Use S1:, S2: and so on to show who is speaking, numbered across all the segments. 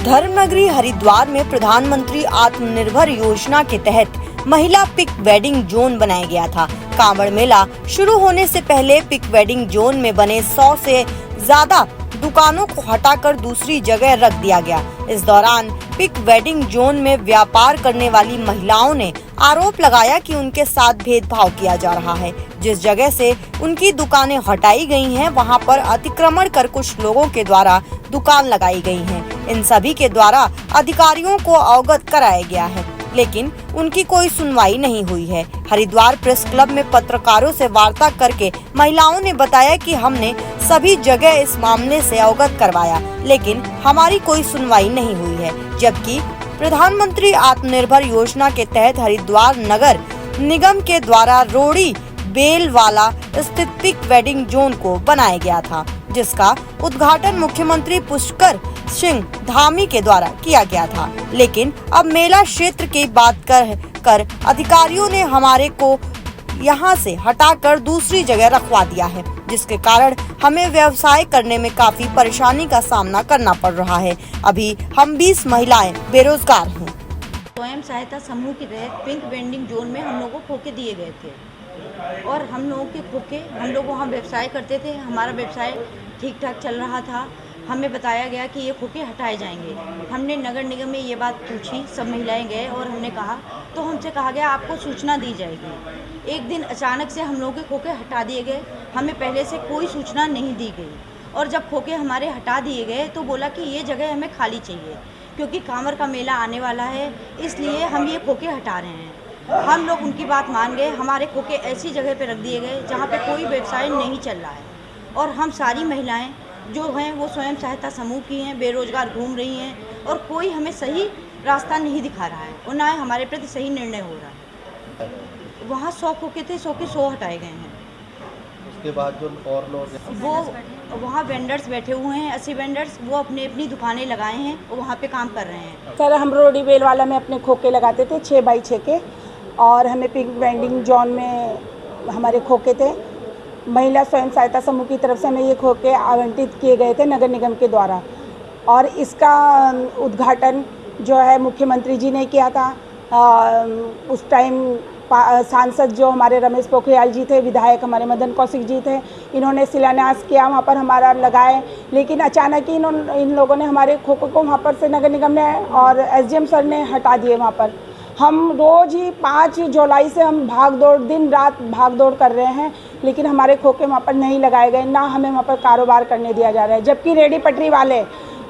S1: धर्मनगरी हरिद्वार में प्रधानमंत्री आत्मनिर्भर योजना के तहत महिला पिक वेडिंग जोन बनाया गया था। कांवड़ मेला शुरू होने से पहले पिक वेडिंग जोन में बने 100 से ज्यादा दुकानों को हटाकर दूसरी जगह रख दिया गया। इस दौरान पिक वेडिंग जोन में व्यापार करने वाली महिलाओं ने आरोप लगाया कि उनके साथ भेदभाव किया जा रहा है। जिस जगह से उनकी दुकानें हटाई गई हैं, वहां पर अतिक्रमण कर कुछ लोगों के द्वारा दुकान लगाई गई हैं। इन सभी के द्वारा अधिकारियों को अवगत कराया गया है, लेकिन उनकी कोई सुनवाई नहीं हुई है। हरिद्वार प्रेस क्लब में पत्रकारों से वार्ता करके महिलाओं ने बताया कि हमने सभी जगह इस मामले से अवगत करवाया, लेकिन हमारी कोई सुनवाई नहीं हुई है। जबकि प्रधानमंत्री आत्मनिर्भर योजना के तहत हरिद्वार नगर निगम के द्वारा रोड़ी बेलवाला स्थित पिक वेडिंग जोन को बनाया गया था, जिसका उद्घाटन मुख्यमंत्री पुष्कर सिंह धामी के द्वारा किया गया था। लेकिन अब मेला क्षेत्र की बात कर अधिकारियों ने हमारे को यहाँ से हटाकर दूसरी जगह रखवा दिया है, जिसके कारण हमें व्यवसाय करने में काफी परेशानी का सामना करना पड़ रहा है। अभी हम 20 महिलाएं बेरोजगार हैं।
S2: स्वयं सहायता समूह के तहत पिंक वेंडिंग जोन में हम लोगों को खोखे दिए गए थे और हम लोगों के खोखे हम लोग वहाँ व्यवसाय करते थे। हमारा व्यवसाय ठीक ठाक चल रहा था। हमें बताया गया कि ये खोखे हटाए जाएंगे। हमने नगर निगम में ये बात पूछी, सब महिलाएं गए और हमने कहा, तो हमसे कहा गया आपको सूचना दी जाएगी। एक दिन अचानक से हम लोगों के खोखे हटा दिए गए। हमें पहले से कोई सूचना नहीं दी गई और जब खोखे हमारे हटा दिए गए तो बोला कि ये जगह हमें खाली चाहिए क्योंकि कांवड़ का मेला आने वाला है, इसलिए हम ये खोखे हटा रहे हैं। हम लोग उनकी बात मान गए। हमारे खोखे ऐसी जगह पे रख दिए गए जहाँ पे कोई व्यवसाय नहीं चल रहा है और हम सारी महिलाएं जो हैं वो स्वयं सहायता समूह की हैं, बेरोजगार घूम रही हैं और कोई हमें सही रास्ता नहीं दिखा रहा है और ना हमारे प्रति सही निर्णय हो रहा है। वहाँ 100 खोखे थे, 100 के 100 हटाए गए हैं।
S3: उसके बाद जो और लोग
S2: वो वहाँ वेंडर्स बैठे हुए हैं, 80 वेंडर्स, वो अपनी अपनी दुकानें लगाए हैं और वहाँ पे काम कर रहे हैं।
S4: सर, हम रोड़ी बेल वाला में अपने खोखे लगाते थे 6 बाई 6 के और हमें पिक वेंडिंग जोन में हमारे खोखे थे। महिला स्वयं सहायता समूह की तरफ से हमें ये खोखे आवंटित किए गए थे नगर निगम के द्वारा और इसका उद्घाटन जो है मुख्यमंत्री जी ने किया था। उस टाइम सांसद जो हमारे रमेश पोखरियाल जी थे, विधायक हमारे मदन कौशिक जी थे, इन्होंने शिलान्यास किया, वहाँ पर हमारा लगाए। लेकिन अचानक ही इन लोगों ने हमारे खोखों को वहाँ पर से नगर निगम ने और एसडीएम सर ने हटा दिए। वहाँ पर हम रोज़ ही 5 जुलाई से हम दिन रात भाग दौड़ कर रहे हैं, लेकिन हमारे खोखे वहाँ पर नहीं लगाए गए, ना हमें वहाँ पर कारोबार करने दिया जा रहा है। जबकि रेडी पटरी वाले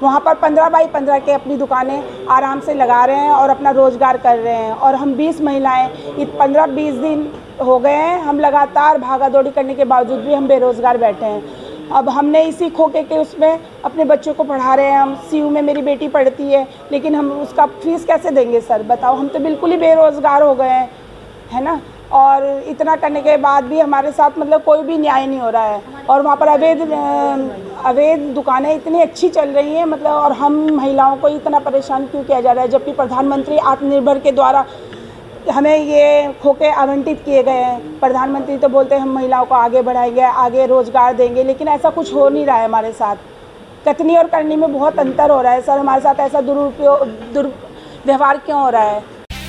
S4: वहाँ पर 15 बाई 15 के अपनी दुकानें आराम से लगा रहे हैं और अपना रोज़गार कर रहे हैं और हम 20 महिलाएं 15-20 दिन हो गए हैं, हम लगातार भागा दौड़ी करने के बावजूद भी हम बेरोज़गार बैठे हैं। अब हमने इसी खोखे के उसमें अपने बच्चों को पढ़ा रहे हैं। हम सीयू में मेरी बेटी पढ़ती है, लेकिन हम उसका फीस कैसे देंगे सर, बताओ। हम तो बिल्कुल ही बेरोज़गार हो गए हैं, है ना। और इतना करने के बाद भी हमारे साथ मतलब कोई भी न्याय नहीं हो रहा है और वहाँ पर अवैध दुकानें इतनी अच्छी चल रही हैं मतलब, और हम महिलाओं को इतना परेशान क्यों किया जा रहा है, जबकि प्रधानमंत्री आत्मनिर्भर के द्वारा हमें ये खोखे आवंटित किए गए हैं। प्रधानमंत्री तो बोलते हैं हम महिलाओं को आगे बढ़ाएंगे, आगे रोज़गार देंगे, लेकिन ऐसा कुछ हो नहीं रहा है हमारे साथ। कथनी और करनी में बहुत अंतर हो रहा है सर। हमारे साथ ऐसा दुर्व्यवहार क्यों हो रहा है।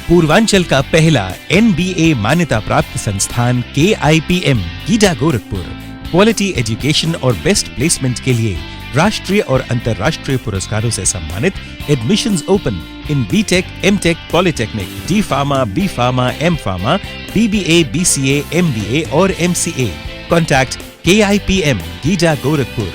S5: पूर्वांचल का पहला NBA मान्यता प्राप्त संस्थान KIPM GIDA Gorakhpur quality education और बेस्ट प्लेसमेंट के लिए राष्ट्रीय और अंतर्राष्ट्रीय पुरस्कारों से सम्मानित। Admissions open in BTech, MTech, polytechnic, D Pharma, B Pharma, M Pharma, BBA, BCA, MBA और MCA। Contact KIPM GIDA Gorakhpur.